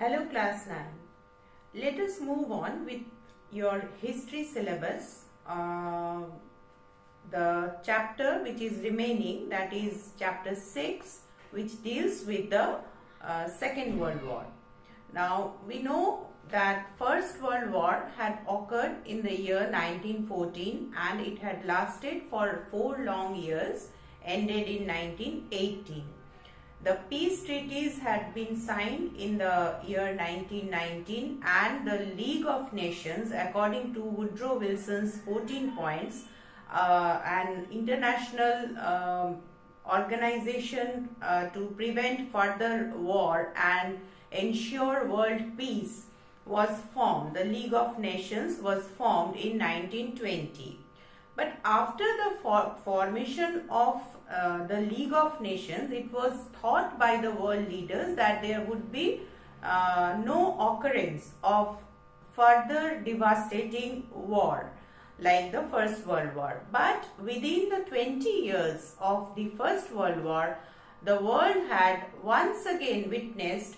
Hello class 9. Let us move on with your history syllabus. The chapter which is remaining, that is chapter 6, which deals with the Second World War. Now we know that First World War had occurred in the year 1914 and it had lasted for 4 long years, ended in 1918. The peace treaties had been signed in the year 1919 and the League of Nations, according to Woodrow Wilson's 14 points, an international organization to prevent further war and ensure world peace, was formed. The League of Nations was formed in 1920. But after the formation of the League of Nations, it was thought by the world leaders that there would be no occurrence of further devastating war like the First World War. But within the 20 years of the First World War, the world had once again witnessed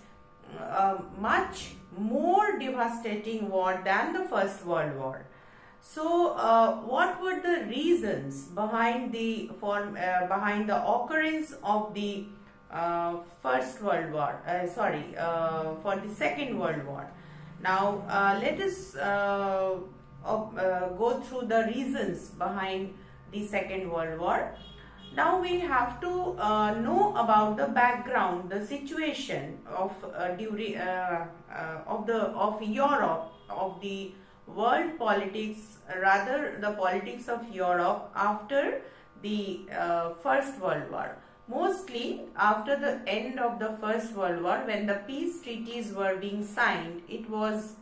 a much more devastating war than the First World War. So, what were the reasons behind the occurrence of the First World War? For the Second World War. Now, let us go through the reasons behind the Second World War. Now we have to know about the background, the situation of Europe, of the world politics, rather the politics of Europe after the First World War. Mostly after the end of the First World War, when the peace treaties were being signed, it was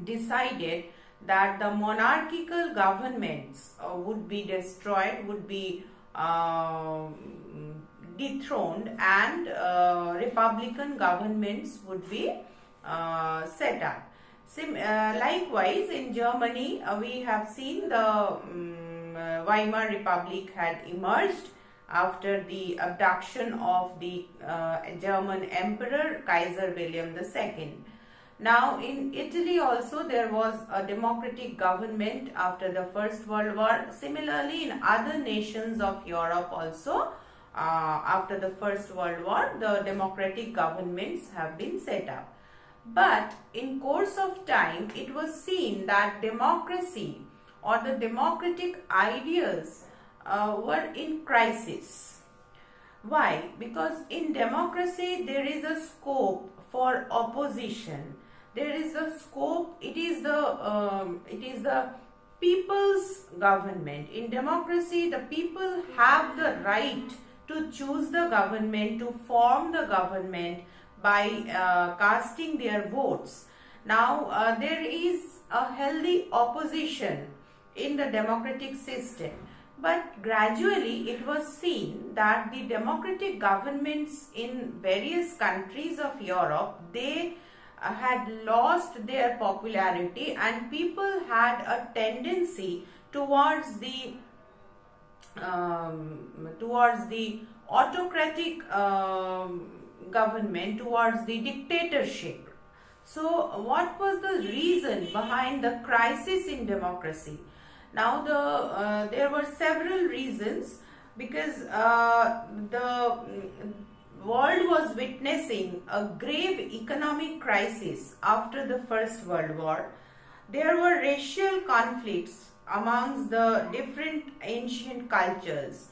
decided that the monarchical governments would be destroyed, would be dethroned, and republican governments would be set up. Likewise, in Germany, we have seen the Weimar Republic had emerged after the abduction of the German Emperor Kaiser William II. Now, in Italy also there was a democratic government after the First World War. Similarly, in other nations of Europe also, after the First World War, the democratic governments have been set up. But in course of time, it was seen that democracy or the democratic ideals were in crisis. Why? Because in democracy there is a scope for opposition. There is a scope. It is the people's government. In democracy, the people have the right to choose the government, to form the government by casting their votes. Now, there is a healthy opposition in the democratic system, but gradually it was seen that the democratic governments in various countries of Europe, they had lost their popularity and people had a tendency towards the autocratic government, towards the dictatorship. So what was the reason behind the crisis in democracy? Now there were several reasons, because the world was witnessing a grave economic crisis after the First World War. There were racial conflicts amongst the different ancient cultures.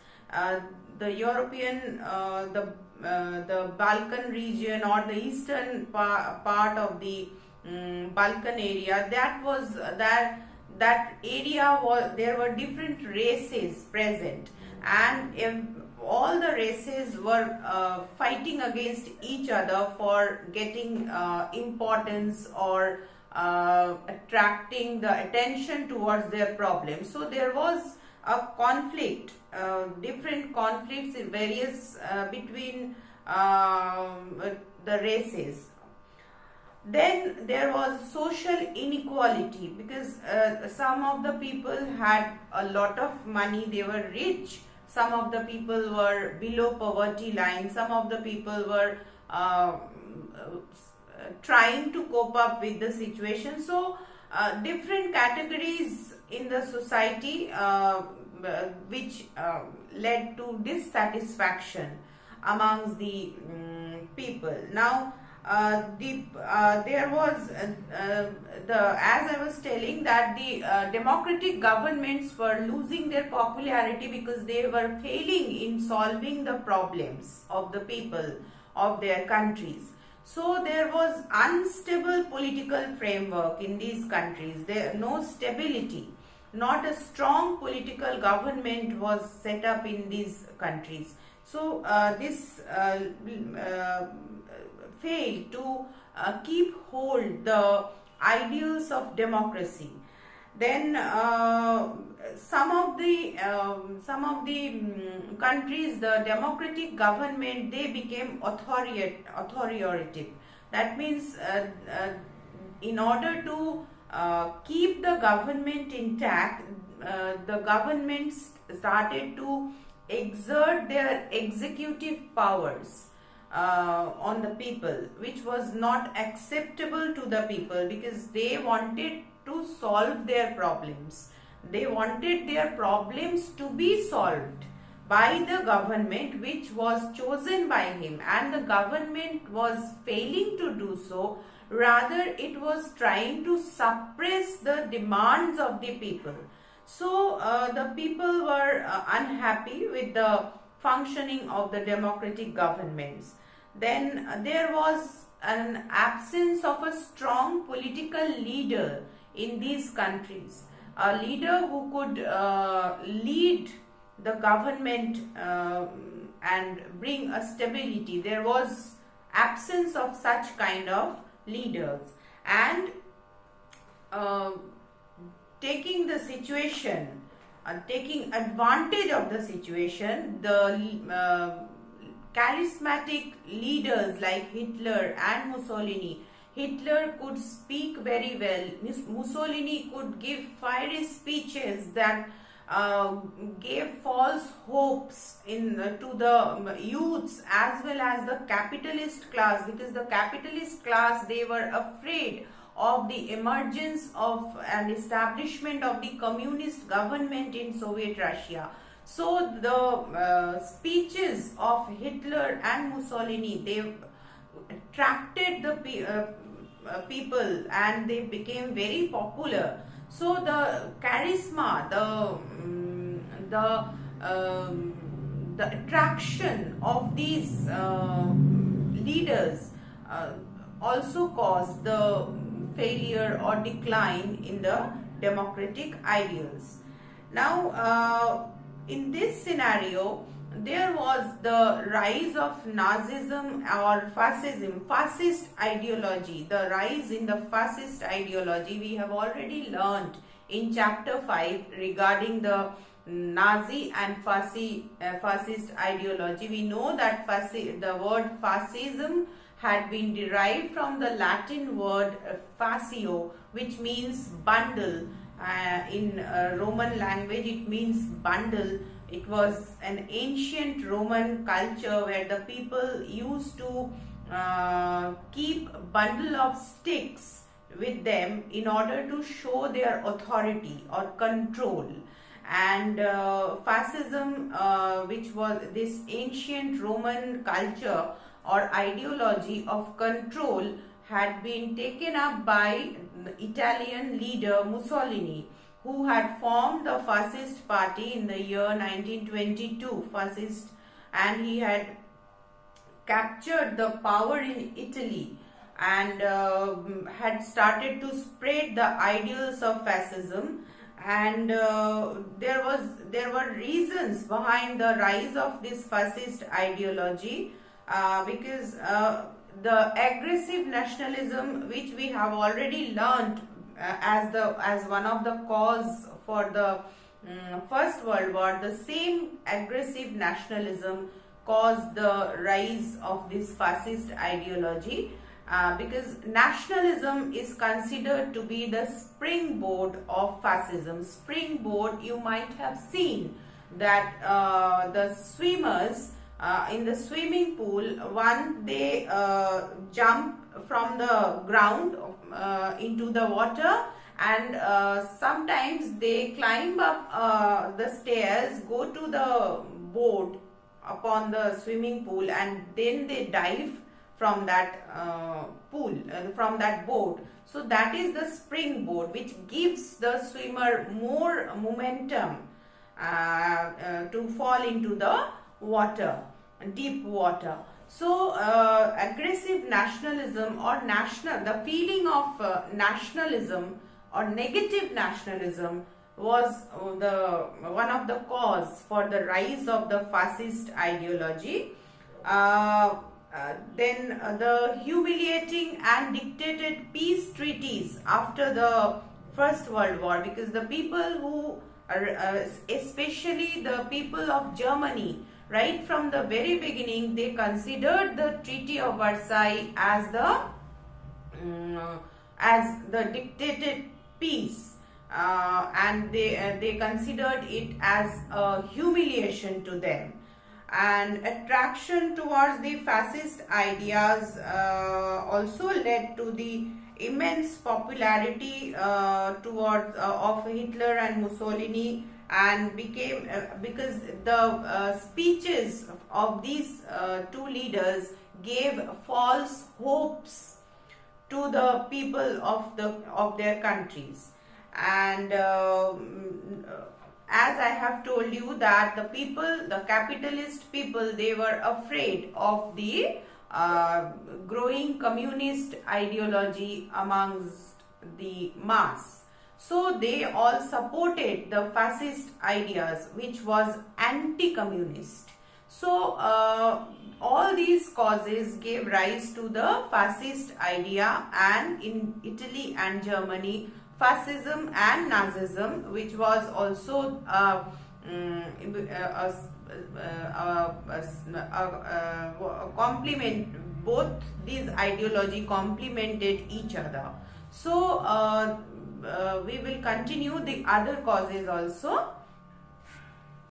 The European, the Balkan region, or the eastern part of the Balkan area, that area was, there were different races present, and all the races were fighting against each other for getting importance or attracting the attention towards their problems. So there was a conflict, different conflicts in various between the races. Then there was social inequality, because some of the people had a lot of money, they were rich. Some of the people were below poverty line. Some of the people were trying to cope up with the situation. So different categories in the society which led to dissatisfaction amongst the people. Now there was as I was telling, that the democratic governments were losing their popularity because they were failing in solving the problems of the people of their countries. So there was unstable political framework in these countries. There no stability, not a strong political government was set up in these countries. So this failed to keep hold the ideals of democracy. Then some of the countries, the democratic government, they became authoritative. That means in order to keep the government intact, the governments started to exert their executive powers on the people, which was not acceptable to the people, because they wanted to solve their problems. They wanted their problems to be solved by the government which was chosen by him, and the government was failing to do so. Rather, it was trying to suppress the demands of the people. So the people were unhappy with the functioning of the democratic governments. Then there was an absence of a strong political leader in these countries, a leader who could lead the government and bring a stability. There was absence of such kind of leaders, and taking the situation, taking advantage of the situation, the charismatic leaders like Hitler and Mussolini. Hitler could speak very well. Mussolini could give fiery speeches that gave false hopes to the youths as well as the capitalist class, because the capitalist class, they were afraid of the emergence of an establishment of the communist government in Soviet Russia. So the speeches of Hitler and Mussolini, they attracted the people and they became very popular. So the charisma, the attraction of these leaders also caused the failure or decline in the democratic ideals. Now, in this scenario, there was the rise of Nazism or Fascism, fascist ideology, the rise in the fascist ideology. We have already learned in chapter 5 regarding the Nazi and fascist ideology. We know that the word fascism had been derived from the Latin word fascio, which means bundle. In Roman language, it means bundle. It was an ancient Roman culture where the people used to keep a bundle of sticks with them in order to show their authority or control. And fascism, which was this ancient Roman culture or ideology of control, had been taken up by Italian leader Mussolini, who had formed the fascist party in the year 1922, and he had captured the power in Italy and had started to spread the ideals of fascism. And there were reasons behind the rise of this fascist ideology, because the aggressive nationalism, which we have already learnt as one of the cause for the First World War, the same aggressive nationalism caused the rise of this fascist ideology, because nationalism is considered to be the springboard of fascism. Springboard, you might have seen that the swimmers in the swimming pool, they jump from the ground into the water, and sometimes they climb up the stairs, go to the board upon the swimming pool, and then they dive from that pool, from that board. So that is the springboard, which gives the swimmer more momentum to fall into the water, deep water. So aggressive nationalism, or the feeling of nationalism or negative nationalism, was one of the cause for the rise of the fascist ideology. Then the humiliating and dictated peace treaties after the First World War, because the people who are, especially the people of Germany, right from the very beginning, they considered the Treaty of Versailles as the dictated peace, and they considered it as a humiliation to them. And attraction towards the fascist ideas also led to the immense popularity towards of Hitler and Mussolini, and became because the speeches of these two leaders gave false hopes to the people of their countries. And as I have told you that the capitalist people, they were afraid of the growing communist ideology amongst the mass. So they all supported the fascist ideas, which was anti-communist. So all these causes gave rise to the fascist idea, and in Italy and Germany, Fascism and Nazism, which was also complement, both these ideology complemented each other. So we will continue the other causes also